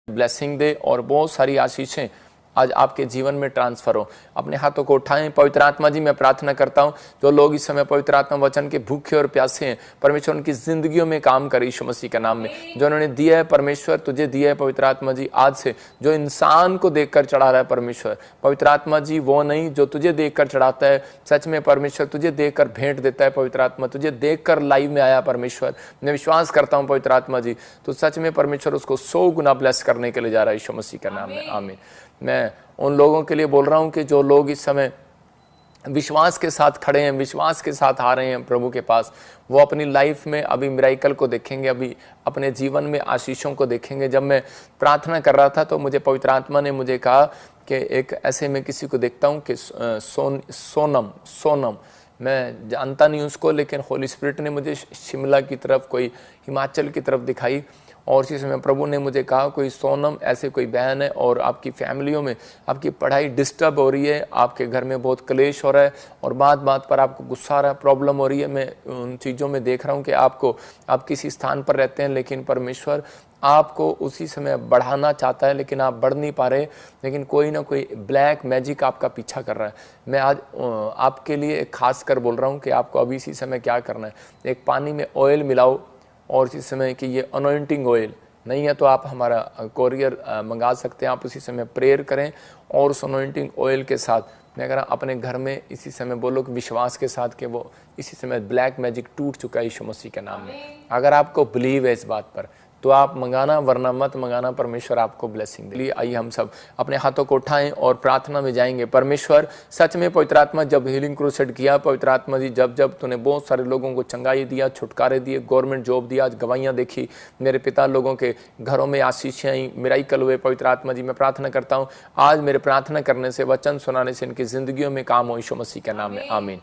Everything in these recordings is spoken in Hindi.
ब्लेसिंग दे और बहुत सारी आशीषें आज आपके जीवन में ट्रांसफर हो। अपने हाथों को उठाएं। पवित्र आत्मा जी, मैं प्रार्थना करता हूं जो लोग इस समय पवित्र आत्मा वचन के भूखे और प्यासे हैं, परमेश्वर उनकी जिंदगियों में काम करे यीशु मसीह के नाम में। जो उन्होंने दिया है परमेश्वर, तुझे दिया है पवित्र आत्मा जी, आज से जो इंसान को देखकर चढ़ा रहा है परमेश्वर, पवित्र आत्मा जी वो नहीं जो तुझे देखकर चढ़ाता है। सच में परमेश्वर तुझे देखकर भेंट देता है। पवित्र आत्मा तुझे देखकर लाइव में आया परमेश्वर, मैं विश्वास करता हूँ पवित्र आत्मा जी तो सच में परमेश्वर उसको 100 गुना ब्लेस करने के लिए जा रहा है यीशु मसीह के नाम में। आमीन। मैं उन लोगों के लिए बोल रहा हूं कि जो लोग इस समय विश्वास के साथ खड़े हैं, विश्वास के साथ आ रहे हैं प्रभु के पास, वो अपनी लाइफ में अभी मिराइकल को देखेंगे, अभी अपने जीवन में आशीषों को देखेंगे। जब मैं प्रार्थना कर रहा था तो मुझे पवित्र आत्मा ने मुझे कहा कि एक ऐसे में किसी को देखता हूं कि सोनम मैं जानता नहीं उसको, लेकिन होली स्पिरिट ने मुझे शिमला की तरफ, कोई हिमाचल की तरफ दिखाई और इसी समय प्रभु ने मुझे कहा कोई सोनम ऐसे कोई बहन है और आपकी फैमिलियों में आपकी पढ़ाई डिस्टर्ब हो रही है, आपके घर में बहुत क्लेश हो रहा है और बात बात पर आपको गुस्सा आ रहा है, प्रॉब्लम हो रही है। मैं उन चीज़ों में देख रहा हूँ कि आप किसी स्थान पर रहते हैं लेकिन परमेश्वर आपको उसी समय बढ़ाना चाहता है लेकिन आप बढ़ नहीं पा रहे, लेकिन कोई ना कोई ब्लैक मैजिक आपका पीछा कर रहा है। मैं आज आपके लिए एक खास कर बोल रहा हूँ कि आपको अभी इसी समय क्या करना है, एक पानी में ऑयल मिलाओ और इसी समय कि ये अनॉइंटिंग ऑयल नहीं है तो आप हमारा कोरियर मंगा सकते हैं। आप उसी समय प्रेयर करें और उस अनॉइंटिंग ऑयल के साथ मैं कह रहा अपने घर में इसी समय बोलो कि विश्वास के साथ कि वो इसी समय ब्लैक मैजिक टूट चुका है यीशु मसीह के नाम में। अगर आपको बिलीव है इस बात पर तो आप मंगाना, वरना मत मंगाना। परमेश्वर आपको ब्लेसिंग दे। आइए हम सब अपने हाथों को उठाएं और प्रार्थना में जाएंगे। परमेश्वर सच में पवित्र आत्मा जब हीलिंग क्रूसेड किया, पवित्र आत्मा जी जब तूने बहुत सारे लोगों को चंगाई दिया, छुटकारे दिए, गवर्नमेंट जॉब दिया, आज गवाहियाँ देखी मेरे पिता, लोगों के घरों में आशीषें आई, मिराइकल हुए। पवित्र आत्मा जी मैं प्रार्थना करता हूँ आज मेरे प्रार्थना करने से, वचन सुनाने से इनकी जिंदगियों में काम हो यीशु मसीह के नाम में। आमीन।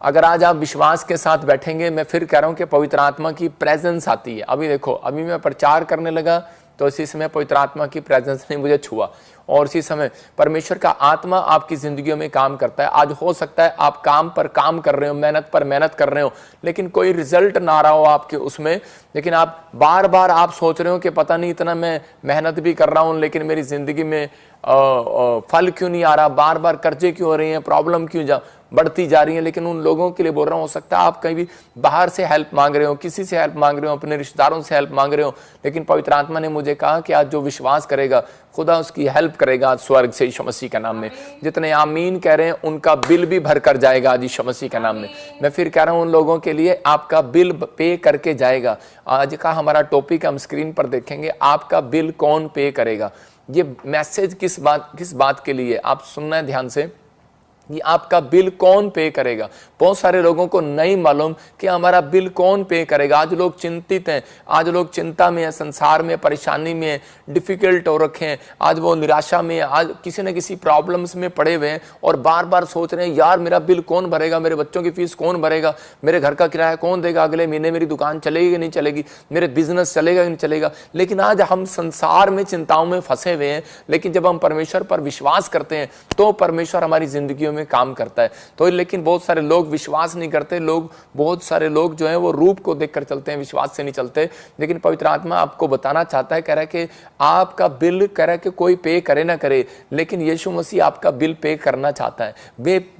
अगर आज आप विश्वास के साथ बैठेंगे, मैं फिर कह रहा हूं कि पवित्र आत्मा की प्रेजेंस आती है। अभी देखो, अभी मैं प्रचार करने लगा तो इसी समय पवित्र आत्मा की प्रेजेंस ने मुझे छुआ और इसी समय परमेश्वर का आत्मा आपकी जिंदगियों में काम करता है। आज हो सकता है आप काम पर काम कर रहे हो, मेहनत पर मेहनत कर रहे हो, लेकिन कोई रिजल्ट ना रहा हो आपके उसमें, लेकिन आप बार बार आप सोच रहे हो कि पता नहीं इतना मैं मेहनत भी कर रहा हूं लेकिन मेरी जिंदगी में फल क्यों नहीं आ रहा, बार बार कर्जे क्यों हो रहे हैं, प्रॉब्लम क्यों बढ़ती जा रही है। लेकिन उन लोगों के लिए बोल रहा हूं, हो सकता है आप कहीं भी बाहर से हेल्प मांग रहे हो, किसी से हेल्प मांग रहे हो, अपने रिश्तेदारों से हेल्प मांग रहे हो, लेकिन पवित्र आत्मा ने मुझे कहा कि आज जो विश्वास करेगा खुदा उसकी हेल्प करेगा आज स्वर्ग से यीशु मसीह के नाम में। जितने आमीन कह रहे हैं उनका बिल भी भर कर जाएगा आज यीशु मसीह के नाम में। मैं फिर कह रहा हूं उन लोगों के लिए आपका बिल पे करके जाएगा। आज का हमारा टॉपिक हम स्क्रीन पर देखेंगे, आपका बिल कौन पे करेगा। ये मैसेज किस बात के लिए आप सुनना है ध्यान से, कि आपका बिल कौन पे करेगा। बहुत सारे लोगों को नहीं मालूम कि हमारा बिल कौन पे करेगा। आज लोग चिंतित हैं, आज लोग चिंता में है, संसार में परेशानी में है, डिफिकल्ट हो रखे हैं, आज वो निराशा में है, आज किसी न किसी प्रॉब्लम्स में पड़े हुए हैं और बार बार सोच रहे हैं यार मेरा बिल कौन भरेगा, मेरे बच्चों की फीस कौन भरेगा, मेरे घर का किराया कौन देगा, अगले महीने मेरी दुकान चलेगी कि नहीं चलेगी, मेरे बिजनेस चलेगा कि नहीं चलेगा। लेकिन आज हम संसार में चिंताओं में फंसे हुए हैं, लेकिन जब हम परमेश्वर पर विश्वास करते हैं तो परमेश्वर हमारी जिंदगियों में काम करता है। तो लेकिन बहुत सारे लोग विश्वास नहीं करते, बहुत सारे लोग जो हैं वो रूप को देखकर चलते हैं, विश्वास से नहीं चलते। लेकिन पवित्र आत्मा आपको बताना चाहता है, कह रहा है कि आपका बिल, कह रहा है कि कोई पे करे ना करे, लेकिन यीशु मसीह आपका बिल पे करना चाहता है।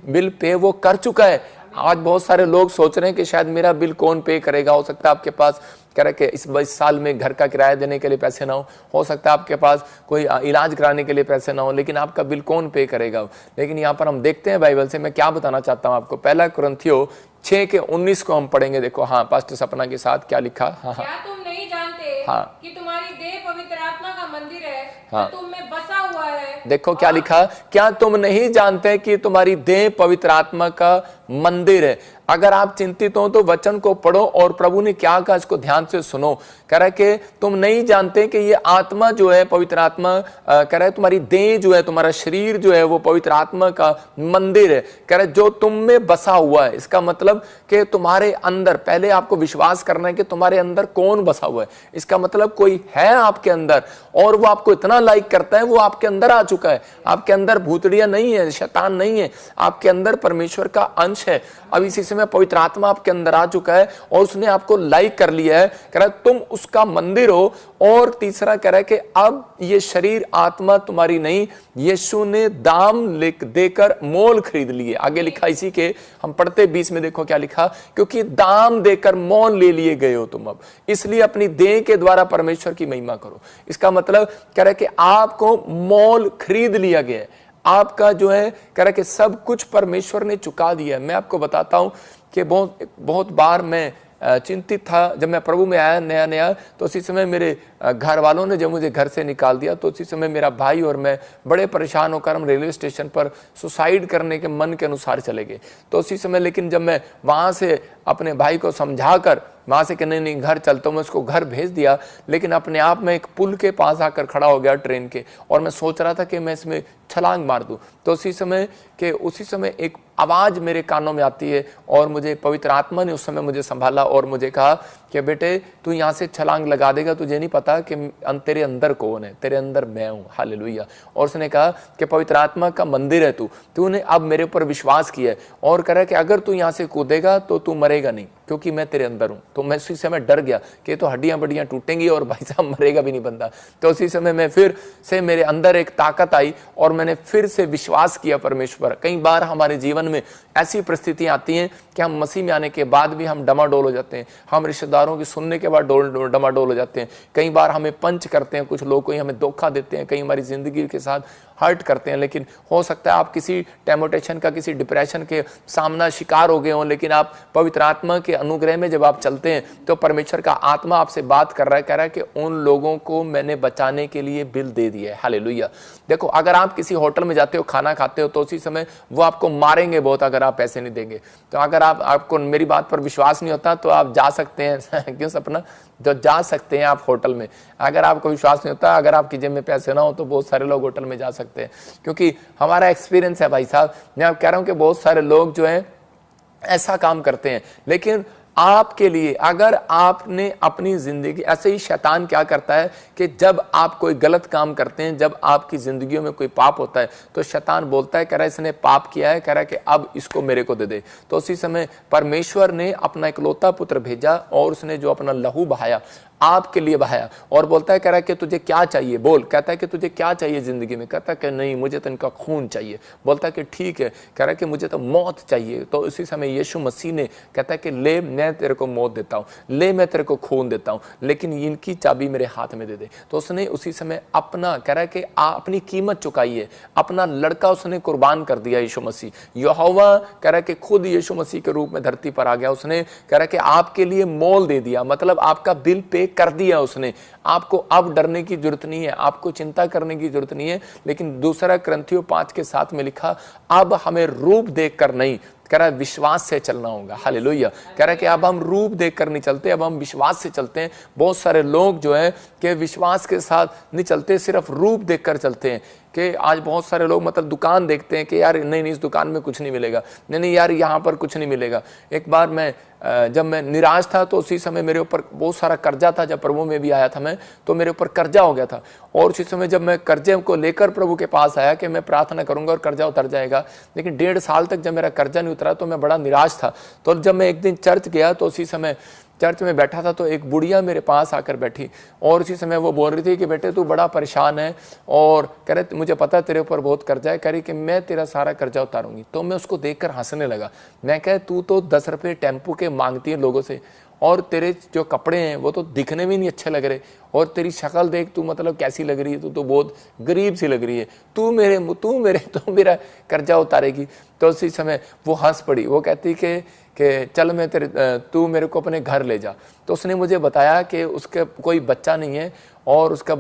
बिल पे वो कर चुका है। आज बहुत सारे लोग सोच रहे हैं कि शायद मेरा बिल कौन पे करेगा। हो सकता है आपके पास कह रहा है कि इस साल में घर का किराया देने के लिए पैसे ना हो सकता है आपके पास कोई इलाज कराने के लिए पैसे ना हो, लेकिन आपका बिल कौन पे करेगा। लेकिन यहाँ पर हम देखते हैं बाइबल से, मैं क्या बताना चाहता हूँ आपको, पहला कुरिन्थियों 6:19 को हम पढ़ेंगे। देखो, हाँ पास्टर सपना के साथ क्या लिखा। हाँ क्या तुम नहीं जानते कि तुम्हारी देह पवित्र आत्मा का मंदिर है, हाँ, तुम में बसा हुआ है। देखो क्या लिखा, क्या तुम नहीं जानते कि तुम्हारी देह पवित्र आत्मा का मंदिर है। अगर आप चिंतित हो तो वचन को पढ़ो और प्रभु ने क्या कहा इसको ध्यान से सुनो। कह रहा है कि तुम नहीं जानते कि ये आत्मा जो है पवित्र आत्मा, कह रहा है तुम्हारी देह जो है, तुम्हारा शरीर जो है वो पवित्र आत्मा का मंदिर है। कह रहा है जो तुम में बसा हुआ है। इसका मतलब कि तुम्हारे अंदर, पहले आपको विश्वास करना है कि तुम्हारे अंदर कौन बसा हुआ है। इसका मतलब कोई है आपके अंदर और वो आपको इतना लाइक करता है, वो आपके अंदर आ चुका है। आपके अंदर भूतड़िया नहीं है, शैतान नहीं है, आपके अंदर परमेश्वर का अंश है। अब इसी समय समय पवित्र आत्मा आपके अंदर आ चुका है और उसने आपको लाइक कर लिया है, कह रहा है तुम उसका मंदिर हो। और तीसरा कह रहा है कि अब ये शरीर आत्मा तुम्हारी नहीं, यीशु ने दाम देकर मोल खरीद लिए। आगे लिखा इसी के हम पढ़ते 20 में, देखो क्या लिखा, क्योंकि दाम देकर मोल ले लिए गए हो तुम, अब इसलिए अपनी देह के द्वारा परमेश्वर की महिमा करो। इसका मतलब कह रहा है कि आपको मोल खरीद लिया गया है, आपका जो है कह रहा है कि सब कुछ परमेश्वर ने चुका दिया है। मैं आपको बताता हूं कि बहुत बार मैं चिंतित था, जब मैं प्रभु में आया नया तो उसी समय मेरे घर वालों ने जब मुझे घर से निकाल दिया, तो उसी समय मेरा भाई और मैं बड़े परेशान होकर हम रेलवे स्टेशन पर सुसाइड करने के मन के अनुसार चले गए। तो उसी समय लेकिन जब मैं वहाँ से अपने भाई को समझाकर वहाँ से कि नहीं घर चलता हूँ, मैं उसको घर भेज दिया, लेकिन अपने आप में एक पुल के पास आकर खड़ा हो गया ट्रेन के, और मैं सोच रहा था कि मैं इसमें छलांग मार दूं। तो उसी समय एक आवाज़ मेरे कानों में आती है और मुझे पवित्र आत्मा ने उस समय मुझे संभाला और मुझे कहा कि बेटे तू यहाँ से छलांग लगा देगा, तुझे नहीं पता कि तेरे अंदर कौन है, तेरे अंदर मैं हूँ। हालेलुया। और उसने कहा कि पवित्र आत्मा का मंदिर है तूने अब मेरे ऊपर विश्वास किया है, और कह रहा है कि अगर तू यहाँ से कूदेगा तो तू मरेगा नहीं, क्योंकि मैं तेरे अंदर हूँ। तो मैं उसी समय डर गया कि तो हड्डियां बड्डियां टूटेंगी और भाई साहब मरेगा भी नहीं बंदा। तो उसी समय मैं फिर से मेरे अंदर एक ताकत आई और मैंने फिर से विश्वास किया परमेश्वर। कई बार हमारे जीवन में ऐसी परिस्थितियां आती हैं कि हम मसीह में आने के बाद भी हम डमाडोल हो जाते हैं, हम रिश्तेदारों की सुनने के बाद डमाडोल हो जाते हैं। कई बार हमें पंच करते हैं, कुछ लोग कोई हमें धोखा देते हैं, कई हमारी जिंदगी के साथ हर्ट करते हैं। लेकिन हो सकता है आप किसी टेम्पटेशन का, किसी डिप्रेशन के सामना शिकार हो गए हों, लेकिन आप पवित्र आत्मा के अनुग्रह में जब आप चलते हैं तो परमेश्वर का आत्मा आपसे बात कर रहा है, कह रहा है कि उन लोगों को मैंने बचाने के लिए बिल दे दिया है। हालेलुया। देखो अगर आप किसी होटल में जाते हो, खाना खाते हो, तो उसी समय वो आपको मारेंगे बहुत अगर आप पैसे नहीं देंगे। तो अगर आपको मेरी बात पर विश्वास नहीं होता तो आप जा सकते हैं क्यों सपना, जो जा सकते हैं आप होटल में। अगर आपको विश्वास नहीं होता, अगर आपकी जेब में पैसे ना हो, तो बहुत सारे लोग होटल में जा सकते हैं, क्योंकि हमारा एक्सपीरियंस है भाई साहब। मैं आप कह रहा हूं कि बहुत सारे लोग जो हैं ऐसा काम करते हैं। लेकिन आपके लिए अगर आपने अपनी जिंदगी, ऐसे ही शैतान क्या करता है कि जब आप कोई गलत काम करते हैं, जब आपकी जिंदगियों में कोई पाप होता है, तो शैतान बोलता है, कह रहा है इसने पाप किया है, कह रहा है कि अब इसको मेरे को दे दे। तो उसी समय परमेश्वर ने अपना इकलौता पुत्र भेजा और उसने जो अपना लहू बहाया आपके लिए बहाया, और बोलता है, कह रहा है कि तुझे क्या चाहिए बोल। कहता है कि तुझे क्या चाहिए जिंदगी में, कहता है कि नहीं मुझे तो इनका खून चाहिए। बोलता है कि ठीक है, कह रहा है कि मुझे तो मौत चाहिए। तो उसी समय यीशु मसीह ने कहता है कि ले मैं तेरे को मौत देता हूँ, ले मैं तेरे को खून देता हूँ, लेकिन इनकी चाबी मेरे हाथ में दे दे। तो उसने उसी समय अपना, कह रहा है कि अपनी कीमत चुकाई है, अपना लड़का उसने कुर्बान कर दिया यीशु मसीह। यहोवा कह रहा है कि खुद यीशु मसीह के रूप में धरती पर आ गया। उसने कह रहा है कि आपके लिए मोल दे दिया, मतलब आपका बिल पे कर दिया उसने। आपको अब डरने की जरूरत नहीं है, आपको चिंता करने की जरूरत नहीं है। लेकिन दूसरा कुरिन्थियों 5:7 में लिखा, अब हमें रूप देखकर नहीं, कह रहा है विश्वास से चलना होगा। हालेलुया। कह रहा है कि अब हम रूप देखकर नहीं चलते, अब हम विश्वास से चलते हैं। बहुत सारे लोग जो है कि विश्वास के साथ नहीं चलते, सिर्फ रूप देखकर चलते हैं। कि आज बहुत सारे लोग मतलब दुकान देखते हैं कि यार नहीं इस दुकान में कुछ नहीं मिलेगा, नहीं यार यहाँ पर कुछ नहीं मिलेगा। एक बार जब मैं निराश था, तो उसी समय मेरे ऊपर बहुत सारा कर्जा था। जब प्रभु में भी आया था मैं, तो मेरे ऊपर कर्जा हो गया था। और उसी समय जब मैं कर्जे को लेकर प्रभु के पास आया कि मैं प्रार्थना करूंगा और कर्जा उतर जाएगा, लेकिन 1.5 साल तक जब मेरा कर्जा नहीं उतरा तो मैं बड़ा निराश था। तो जब मैं एक दिन चर्च गया, तो उसी समय चर्च में बैठा था, तो एक बुढ़िया मेरे पास आकर बैठी और उसी समय वो बोल रही थी कि बेटे तू बड़ा परेशान है, और कह रहे मुझे पता है तेरे ऊपर बहुत कर्जा है, कह रही कि मैं तेरा सारा कर्जा उतारूंगी। तो मैं उसको देखकर हंसने लगा। मैं कह तू तो 10 रुपये टेम्पू के मांगती है लोगों से, और तेरे जो कपड़े हैं वो तो दिखने में नहीं अच्छे लग रहे, और तेरी शक्ल देख तू मतलब कैसी लग रही है, तू तो बहुत गरीब सी लग रही है, तू मेरा कर्जा उतारेगी। तो उसी समय वो हंस पड़ी। वो कहती कि चल तू मेरे को अपने घर ले जा। तो उसने मुझे बताया कि उसका कोई बच्चा नहीं है और उसका